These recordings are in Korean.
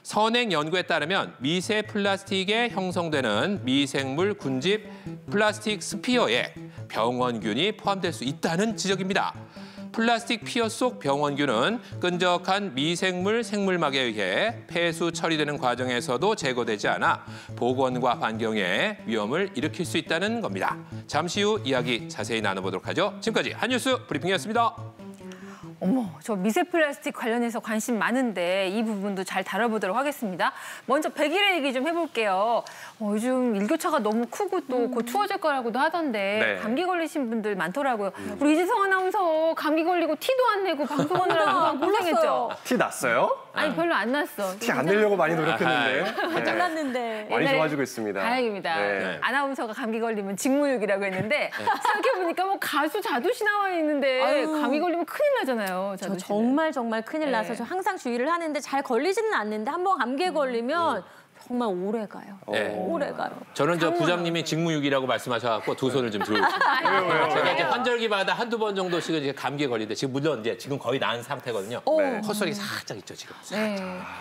선행 연구에 따르면 미세 플라스틱에 형성되는 미생물 군집 플라스틱 스피어에 병원균이 포함될 수 있다는 지적입니다. 플라스틱 피어 속 병원균은 끈적한 미생물 생물막에 의해 폐수 처리되는 과정에서도 제거되지 않아 보건과 환경에 위험을 일으킬 수 있다는 겁니다. 잠시 후 이야기 자세히 나눠보도록 하죠. 지금까지 한뉴스 브리핑이었습니다. 어머, 저 미세 플라스틱 관련해서 관심 많은데 이 부분도 잘 다뤄보도록 하겠습니다. 먼저 백일의 얘기 좀 해볼게요. 요즘 일교차가 너무 크고 또 곧 추워질 거라고도 하던데 네. 감기 걸리신 분들 많더라고요. 우리 이지성 아나운서 감기 걸리고 티도 안 내고 방송하느라고 고생했죠? 티 났어요? 아니, 별로 안 났어. 티 안 내려고 많이 노력했는데. 안 났는데. 많이 좋아지고 있습니다. 다행입니다. 네. 아나운서가 감기 걸리면 직무유기라고 했는데 생각해보니까 뭐 가수 자두씨 나와 있는데 아유. 감기 걸리면 큰일 나잖아요. 저 자두씨는. 정말 큰일 네. 나서 저 항상 주의를 하는데 잘 걸리지는 않는데 한번 감기에 걸리면 정말 오래 가요. 네. 오래 가요. 저는 저 부장님이 직무유기라고 말씀하셔서 두 손을 좀 들고 있습니다. 제가 이제 환절기마다 한두 번 정도씩은 이제 감기에 걸리는데 지금 물론 이제 지금 거의 나은 상태거든요. 네. 헛소리 살짝 있죠 지금. 네,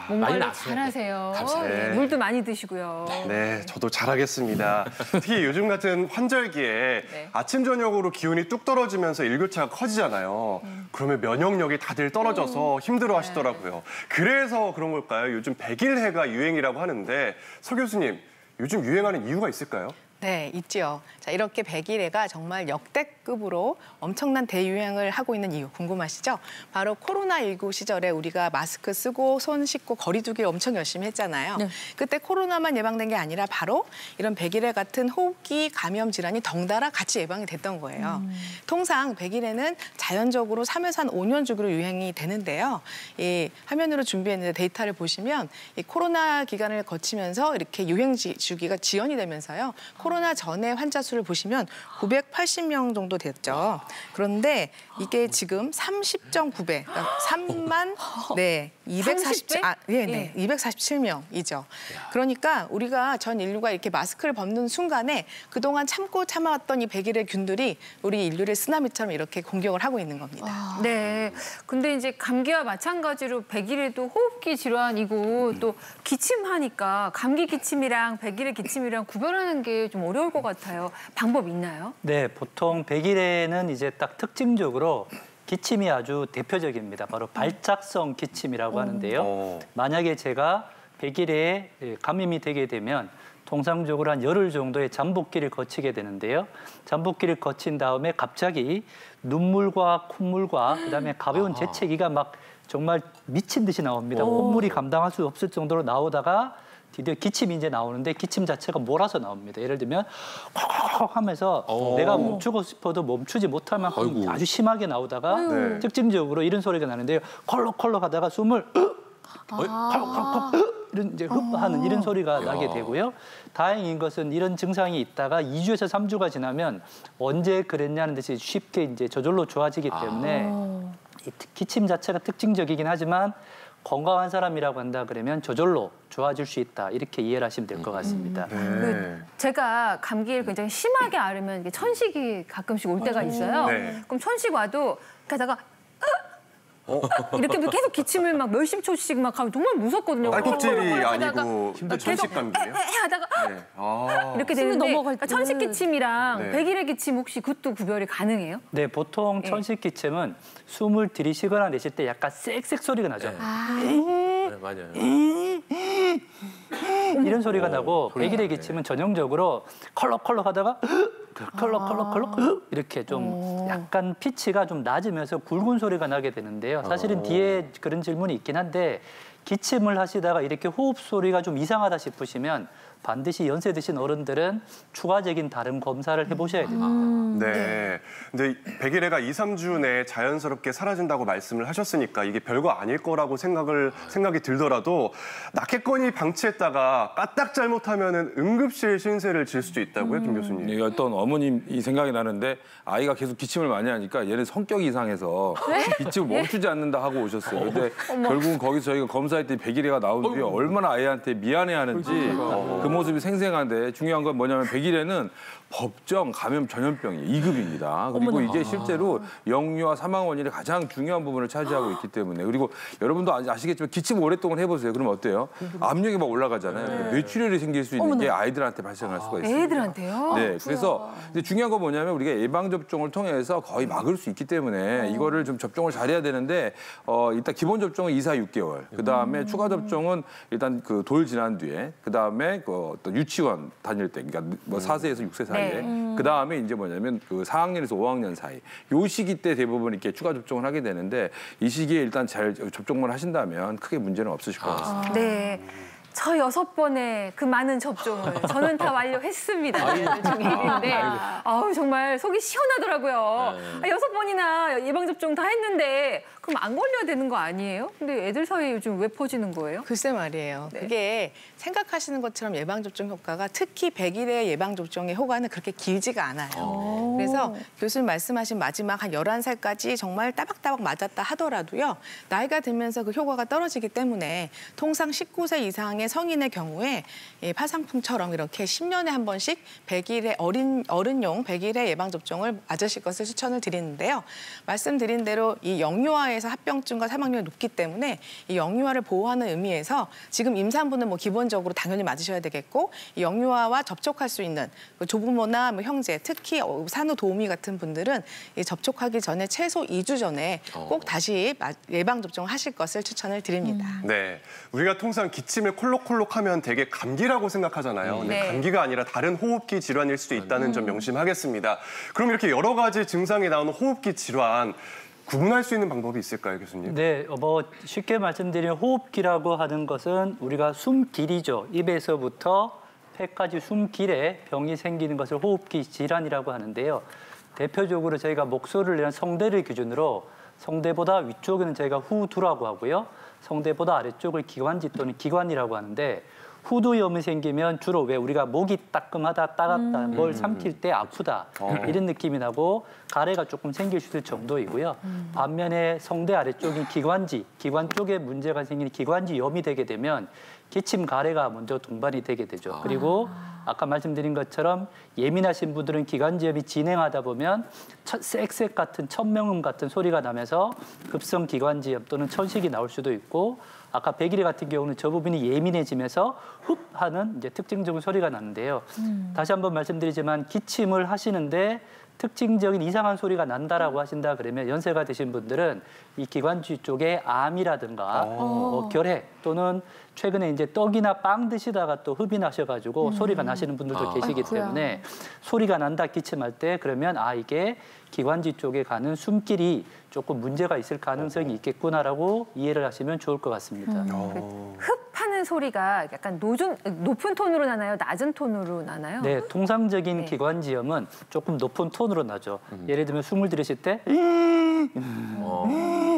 몸 많이 관리 나았어요. 잘하세요. 감사합니다. 네, 물도 많이 드시고요. 네, 저도 잘하겠습니다. 특히 요즘 같은 환절기에 네. 아침, 저녁으로 기온이 뚝 떨어지면서 일교차가 커지잖아요. 그러면 면역력이 다들 떨어져서 힘들어 하시더라고요. 그래서 그런 걸까요? 요즘 백일해가 유행이라고 하는데 서 교수님, 요즘 유행하는 이유가 있을까요? 네, 있죠. 자, 이렇게 백일해가 정말 역대급으로 엄청난 대유행을 하고 있는 이유 궁금하시죠? 바로 코로나19 시절에 우리가 마스크 쓰고 손 씻고 거리 두기를 엄청 열심히 했잖아요. 네. 그때 코로나만 예방된 게 아니라 바로 이런 백일해 같은 호흡기 감염 질환이 덩달아 같이 예방이 됐던 거예요. 통상 백일해는 자연적으로 3에서 한 5년 주기로 유행이 되는데요. 이 화면으로 준비했는데 데이터를 보시면 이 코로나 기간을 거치면서 이렇게 유행 주기가 지연이 되면서요. 코로나 전에 환자 수를 보시면 980명 정도 됐죠. 그런데 이게 지금 30.9배, 그러니까 3만 247, 247명이죠. 그러니까 우리가 전 인류가 이렇게 마스크를 벗는 순간에 그동안 참고 참아왔던 이 백일의 균들이 우리 인류를 쓰나미처럼 이렇게 공격을 하고 있는 겁니다. 네, 근데 이제 감기와 마찬가지로 백일해도 호흡기 질환이고 또 기침하니까 감기 기침이랑 백일해 기침이랑 구별하는 게 좀 어려울 것 같아요. 방법 있나요? 네, 보통 백일해는 이제 딱 특징적으로 기침이 아주 대표적입니다. 바로 발작성 기침이라고 하는데요. 만약에 제가 백일해에 감염이 되게 되면 통상적으로 한 열흘 정도의 잠복기를 거치게 되는데요. 잠복기를 거친 다음에 갑자기 눈물과 콧물과 그다음에 가벼운 재채기가 막 정말 미친 듯이 나옵니다. 콧물이 감당할 수 없을 정도로 나오다가 드디어 기침이 이제 나오는데 기침 자체가 몰아서 나옵니다. 예를 들면 콕콕 하면서 내가 멈추고 싶어도 멈추지 못할 만큼 아이고. 아주 심하게 나오다가 네. 특징적으로 이런 소리가 나는데요. 콜록콜록 하다가 숨을 콜록콜록 이런 이제 하는 이런 소리가 나게 되고요. 다행인 것은 이런 증상이 있다가 2주에서 3주가 지나면 언제 그랬냐는 듯이 쉽게 이제 저절로 좋아지기 때문에 이 기침 자체가 특징적이긴 하지만 건강한 사람이라고 한다 그러면 저절로 좋아질 수 있다 이렇게 이해를 하시면 될 것 같습니다. 네. 제가 감기를 굉장히 심하게 앓으면 이게 천식이 가끔씩 올 때가 있어요. 네. 그럼 천식 와도 가다가 이렇게 계속 기침을 막 몇십 초씩 막 하면 정말 무섭거든요. 딸꾹질이 하다가 아니고 힘든 계속 천식 감기예요? 하다가 네. 아. 이렇게 숨이 되는데 넘어갈 그러니까 때. 천식 기침이랑 네. 백일의 기침 혹시 그것도 구별이 가능해요? 네, 보통 천식 기침은 숨을 들이쉬거나 내쉴 때 약간 쌕쌕 소리가 나죠. 네, 맞아요. 이런 소리가 나고 백일의 기침은 전형적으로 컬럭컬럭 하다가 컬럭컬럭컬럭 이렇게 좀 약간 피치가 좀 낮으면서 굵은 소리가 나게 되는데요. 사실은 뒤에 그런 질문이 있긴 한데 기침을 하시다가 이렇게 호흡 소리가 좀 이상하다 싶으시면 반드시 연세 드신 어른들은 추가적인 다른 검사를 해보셔야 됩니다. 네. 근데 백일해가 2, 3주 내에 자연스럽게 사라진다고 말씀을 하셨으니까 이게 별거 아닐 거라고 생각이 들더라도 낫겠거니 방치했다가 까딱 잘못하면은 응급실 신세를 질 수도 있다고요, 김 교수님. 이게 어떤 어머님이 생각이 나는데 아이가 계속 기침을 많이 하니까 얘는 성격이 이상해서 기침을 멈추지 않는다 하고 오셨어요. 근데 결국은 거기서 저희가 검사했더니 백일해가 나온 뒤에 얼마나 아이한테 미안해하는지 그 모습이 생생한데 중요한 건 뭐냐면 100일에는 법정 감염 전염병이 2급입니다. 그리고 이게 실제로 영유아 사망 원인의 가장 중요한 부분을 차지하고 있기 때문에 그리고 여러분도 아시겠지만 기침 오랫동안 해보세요. 그럼 어때요? 압력이 막 올라가잖아요. 뇌출혈이 생길 수 있는 게 아이들한테 발생할 수가 있습니다. 애들한테요? 네, 그래서 근데 중요한 건 뭐냐면 우리가 예방 접종을 통해서 거의 막을 수 있기 때문에 이거를 좀 접종을 잘해야 되는데 일단 기본 접종은 2사 6개월. 그다음에 추가 접종은 일단 그 돌 지난 뒤에 그다음에 그 또 유치원 다닐 때 그러니까 뭐 4세에서 6세 사이에 그다음에 이제 뭐냐면 그 4학년에서 5학년 사이 요 시기 때 대부분 이렇게 추가 접종을 하게 되는데 이 시기에 일단 잘 접종만 하신다면 크게 문제는 없으실 것 같습니다. 네. 저 6번의 그 많은 접종을 저는 다 완료했습니다. 중일인데 아우 정말 속이 시원하더라고요. 6번이나 예방접종 다 했는데 그럼 안 걸려야 되는 거 아니에요? 근데 애들 사이에 요즘 왜 퍼지는 거예요? 글쎄 말이에요. 그게 생각하시는 것처럼 예방접종 효과가 특히 100일의 예방접종의 효과는 그렇게 길지가 않아요. 그래서 교수님 말씀하신 마지막 한 11살까지 정말 따박따박 맞았다 하더라도요. 나이가 들면서 그 효과가 떨어지기 때문에 통상 19세 이상의 성인의 경우에 파상풍처럼 이렇게 10년에 한 번씩 100일의 어른용 100일의 예방접종을 맞으실 것을 추천을 드리는데요. 말씀드린 대로 이 영유아에서 합병증과 사망률이 높기 때문에 이 영유아를 보호하는 의미에서 지금 임산부는 뭐 기본적으로 당연히 맞으셔야 되겠고 이 영유아와 접촉할 수 있는 조부모나 뭐 형제, 특히 산후도우미 같은 분들은 이 접촉하기 전에 최소 2주 전에 꼭 다시 예방접종을 하실 것을 추천을 드립니다. 네, 우리가 통상 기침을 콜록콜록하면 되게 감기라고 생각하잖아요. 근데 네. 감기가 아니라 다른 호흡기 질환일 수도 있다는 점 명심하겠습니다. 그럼 이렇게 여러 가지 증상이 나오는 호흡기 질환 구분할 수 있는 방법이 있을까요, 교수님? 네, 뭐 쉽게 말씀드리면 호흡기라고 하는 것은 우리가 숨길이죠. 입에서부터 폐까지 숨길에 병이 생기는 것을 호흡기 질환이라고 하는데요. 대표적으로 저희가 목소리를 내는 성대를 기준으로 성대보다 위쪽에는 저희가 후두라고 하고요. 성대보다 아래쪽을 기관지 또는 기관이라고 하는데 후두염이 생기면 주로 왜 우리가 목이 따끔하다, 따갑다, 뭘 삼킬 때 아프다 이런 느낌이 나고 가래가 조금 생길 수 있을 정도이고요. 반면에 성대 아래쪽인 기관지, 기관 쪽에 문제가 생기는 기관지염이 되게 되면 기침 가래가 먼저 동반이 되게 되죠. 그리고 아까 말씀드린 것처럼 예민하신 분들은 기관지염이 진행하다 보면 쌕쌕 같은 천명음 같은 소리가 나면서 급성 기관지염 또는 천식이 나올 수도 있고 아까 100일에 같은 경우는 저 부분이 예민해지면서 흡 하는 이제 특징적인 소리가 나는데요. 다시 한번 말씀드리지만 기침을 하시는데 특징적인 이상한 소리가 난다라고 하신다 그러면 연세가 드신 분들은 이 기관지 쪽에 암이라든가 결핵 또는 최근에 이제 떡이나 빵 드시다가 또 흡이 나셔가지고 소리가 나시는 분들도 계시기 때문에 소리가 난다 기침할 때 그러면 이게 기관지 쪽에 가는 숨길이 조금 문제가 있을 가능성이 있겠구나라고 이해를 하시면 좋을 것 같습니다. 흡하는 소리가 약간 높은 톤으로 나나요? 낮은 톤으로 나나요? 네, 통상적인 네. 기관지염은 조금 높은 톤으로 나죠. 예를 들면 숨을 들이실 때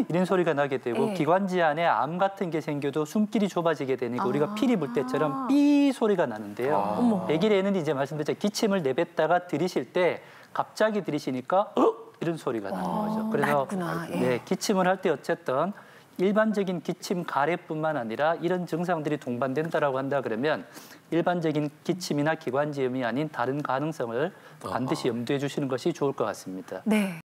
이런 소리가 나게 되고 네. 기관지 안에 암 같은 게 생겨도 숨길이 좁아지게 되니까 우리가 피리 불 때처럼 삐 소리가 나는데요. 100일에는 이제 말씀드렸죠. 기침을 내뱉다가 들이실 때 갑자기 들이시니까 이런 소리가 나는 거죠. 그래서 낮구나. 예. 네, 기침을 할 때 어쨌든 일반적인 기침 가래뿐만 아니라 이런 증상들이 동반된다라고 한다 그러면 일반적인 기침이나 기관지염이 아닌 다른 가능성을 반드시 염두해 주시는 것이 좋을 것 같습니다. 네.